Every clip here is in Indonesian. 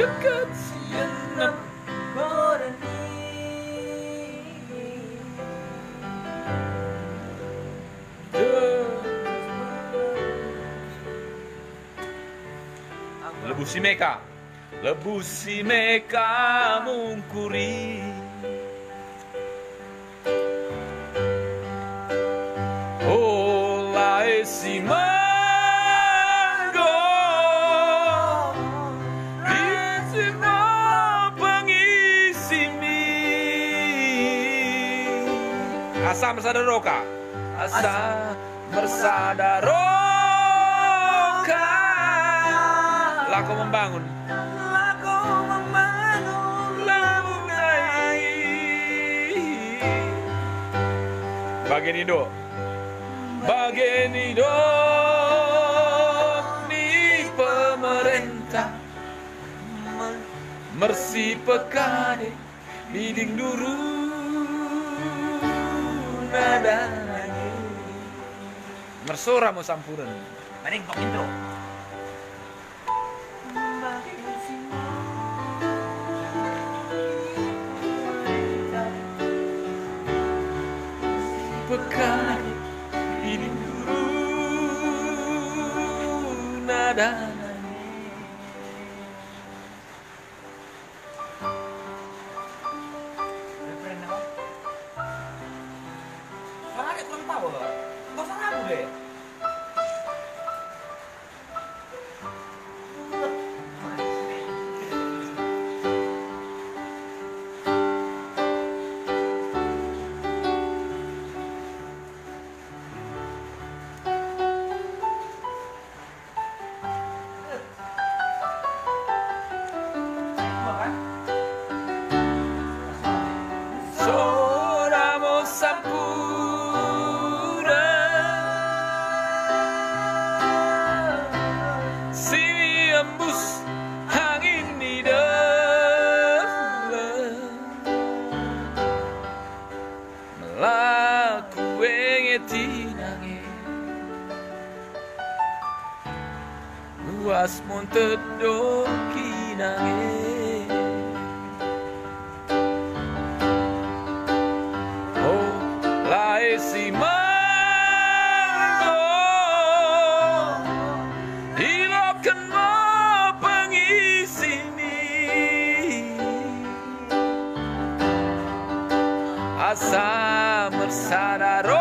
dekat siang Lebu si Meka, lebu si Meka mungkuri. Olai si manggo di semua pengisi mie. Asa bersadaroka, asa bersadaroka. Laku membangun, lamunai. Bagian hidup ni pemerintah mersi pekade biding duru nadanya mersora mau sampuran Mending kok intro. pekade biding duru nadanya. Karena dia kurang tahu loh. Gak usah ragu deh. Soramo sampura si embus angin di dalam melaku engetinange luas montedokinange. Si manggo hilokan mo pengisi ni asa mersadaroka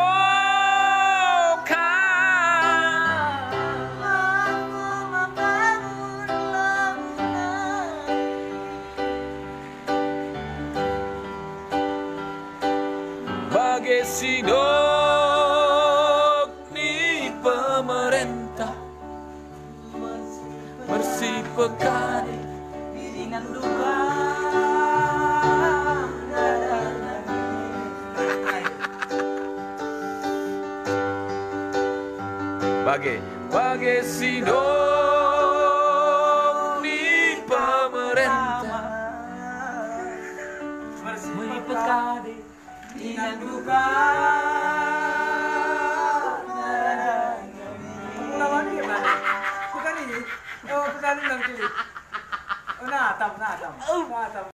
bagai sidok ni pemerintah bersih pekade Dengan duka. bagai sidok ni pemerintah Bersih pekade dengan duka. Lawan ini gimana? Bukan ini. Oh, bukan ini nanti. Oh, nah, tam.